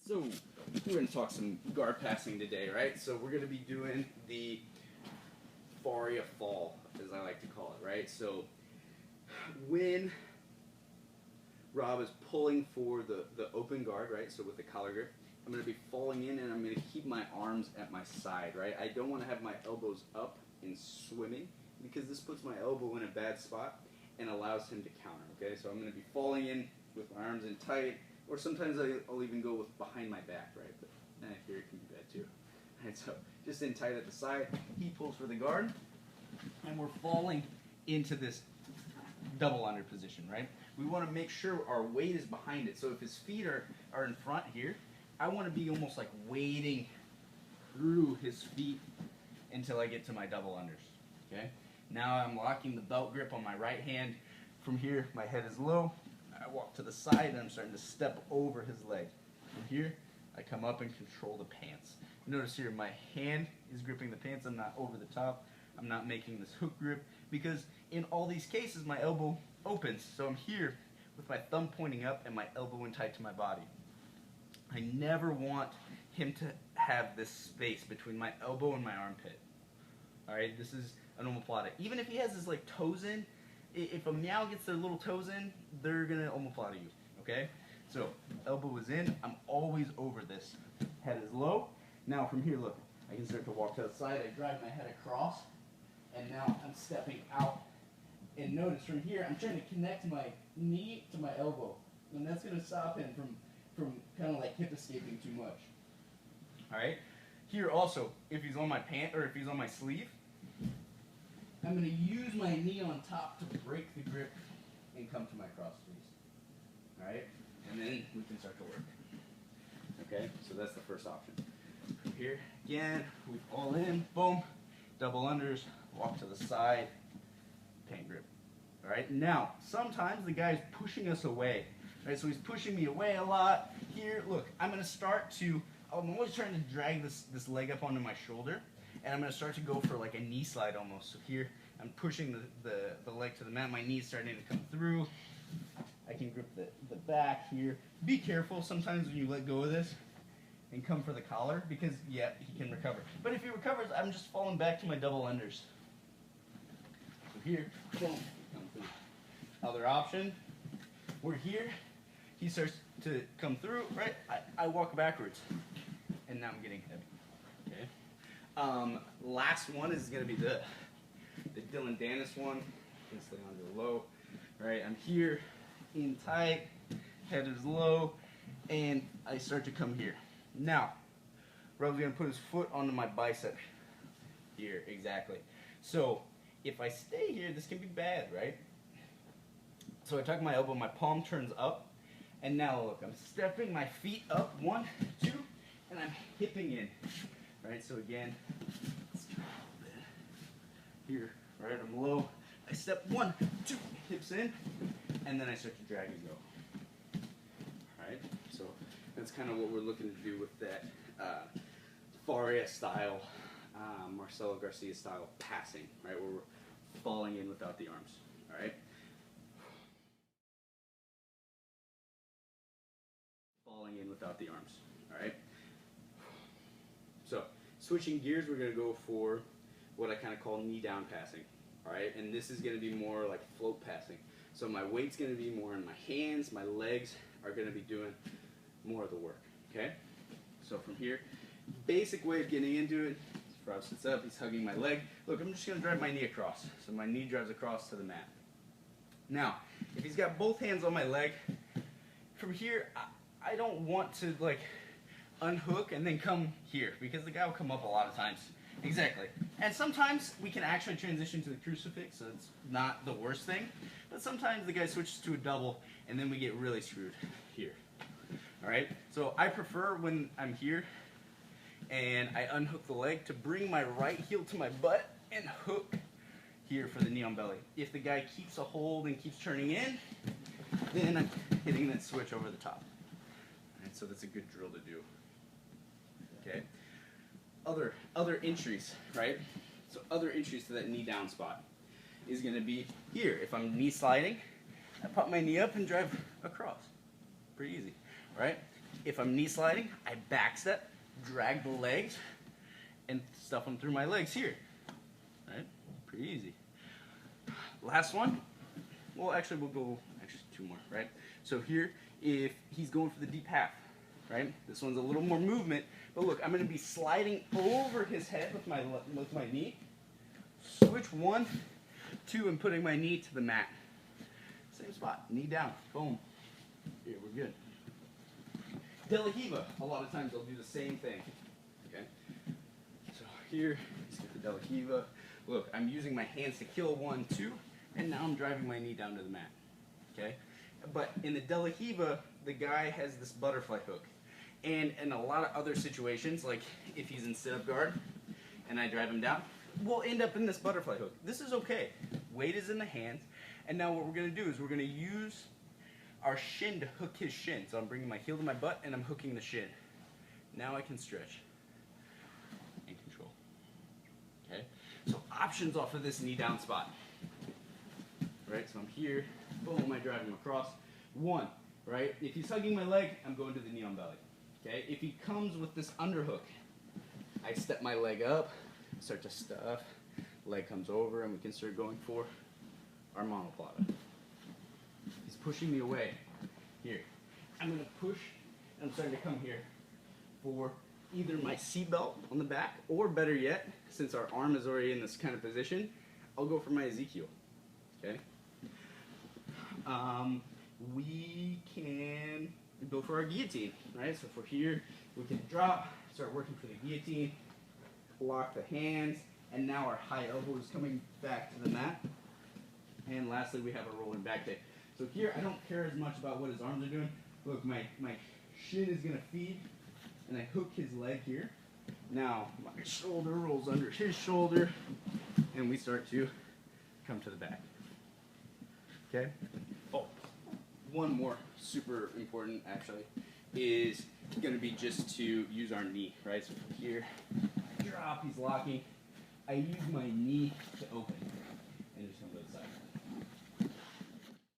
So we're going to talk some guard passing today, right? So we're going to be doing the Faria fall, as I like to call it, right? So when Rob is pulling for the open guard, right? So with the collar grip, I'm going to be falling in and I'm going to keep my arms at my side, right? I don't want to have my elbows up and swimming because this puts my elbow in a bad spot and allows him to counter, okay? So I'm going to be falling in with my arms in tight, or sometimes I'll even go with behind my back, right? But here it can be bad too. Right, so just in tight at the side, he pulls for the guard, and we're falling into this double under position, right? We want to make sure our weight is behind it. So if his feet are in front here, I want to be almost like wading through his feet until I get to my double unders, okay? Now I'm locking the belt grip on my right hand. From here, my head is low. I walk to the side and I'm starting to step over his leg. From here, I come up and control the pants. Notice here, my hand is gripping the pants. I'm not over the top. I'm not making this hook grip because in all these cases, my elbow opens. So I'm here with my thumb pointing up and my elbow in tight to my body. I never want him to have this space between my elbow and my armpit. All right, this is an omoplata. Even if he has his like toes in, if a meow gets their little toes in, they're gonna omoplata you, okay? So elbow is in, I'm always over this. Head is low. Now from here, look, I can start to walk to the side, I drive my head across, and now I'm stepping out. And notice from here, I'm trying to connect my knee to my elbow. And that's gonna stop him from kind of like hip escaping too much. All right, here also, if he's on my pant or if he's on my sleeve, I'm going to use my knee on top to break the grip and come to my cross squeeze. All right? And then we can start to work. Okay? So that's the first option. From here, again, we fall in, boom, double unders, walk to the side, pant grip. All right? Now, sometimes the guy's pushing us away. All right? So he's pushing me away a lot. Here, look, I'm going to start to, I'm always trying to drag this leg up onto my shoulder. And I'm going to start to go for like a knee slide almost. So here, I'm pushing the leg to the mat. My knee's starting to come through. I can grip the back here. Be careful sometimes when you let go of this and come for the collar because, yeah, he can recover. But if he recovers, I'm just falling back to my double unders. So here, boom, come through. Other option, we're here. He starts to come through, right? I walk backwards. And now I'm getting heavy. Okay? Last one is going to be the Dylan Dennis one. Can stay under low. Right, I'm here, in tight, head is low, and I start to come here. Now, Rob's going to put his foot onto my bicep. Here, exactly. So, if I stay here, this can be bad, right? So I tuck my elbow, my palm turns up, and now look, I'm stepping my feet up, 1, 2, and I'm hipping in. Right, so again, here, right, I'm low. I step 1, 2, hips in, and then I start to drag and go. Alright, so that's kind of what we're looking to do with that Faria style, Marcelo Garcia style passing, right, where we're falling in without the arms. Alright? Falling in without the arms. Alright? So, switching gears, we're going to go for what I kind of call knee down passing. Alright, and this is going to be more like float passing. So my weight's going to be more in my hands, my legs are going to be doing more of the work. Okay? So from here, basic way of getting into it, Rob sits up, he's hugging my leg. Look, I'm just going to drive my knee across. So my knee drives across to the mat. Now, if he's got both hands on my leg, from here, I don't want to like unhook and then come here because the guy will come up a lot of times. Exactly. And sometimes we can actually transition to the crucifix, so it's not the worst thing. But sometimes the guy switches to a double and then we get really screwed here. Alright? So I prefer when I'm here and I unhook the leg to bring my right heel to my butt and hook here for the knee on belly. If the guy keeps a hold and keeps turning in, then I'm hitting that switch over the top. And so that's a good drill to do. Okay. Other entries, right? So other entries to that knee down spot is going to be here. If I'm knee sliding, I pop my knee up and drive across. Pretty easy, right? if I'm knee sliding, I back step, drag the legs, and stuff them through my legs here. Right? Pretty easy. Last one. Well, actually, we'll go two more, right? So here, if he's going for the deep half, right? This one's a little more movement, but look, I'm going to be sliding over his head with my knee. Switch 1, 2, and putting my knee to the mat. Same spot, knee down, boom. Here, we're good. De La Hiva, a lot of times they'll do the same thing. Okay. So here, let's get the De La Hiva. Look, I'm using my hands to kill 1, 2, and now I'm driving my knee down to the mat. Okay. But in the De La Hiva, the guy has this butterfly hook. And in a lot of other situations, like if he's in sit-up guard and I drive him down, we'll end up in this butterfly hook. This is okay. Weight is in the hands. And now what we're going to do is we're going to use our shin to hook his shin. So I'm bringing my heel to my butt and I'm hooking the shin. Now I can stretch and control. Okay? So options off of this knee down spot. Right? So I'm here. Boom, I drive him across. 1, right? If he's hugging my leg, I'm going to the knee on belly. Okay? If he comes with this underhook, I step my leg up, start to stuff, leg comes over, and we can start going for our monoplata. He's pushing me away. Here. I'm going to push, and I'm starting to come here for either my seatbelt on the back, or better yet, since our arm is already in this kind of position, I'll go for my Ezekiel. Okay? We can go for our guillotine, right? So for here, we can drop, start working for the guillotine, lock the hands, and now our high elbow is coming back to the mat. And lastly, we have a rolling back kick. So here, I don't care as much about what his arms are doing. Look, my shin is going to feed, and I hook his leg here. Now, my shoulder rolls under his shoulder, and we start to come to the back. Okay? Oh, one more super important, actually, is going to be just to use our knee, right? So from here, drop, he's locking. I use my knee to open, and just come to the side.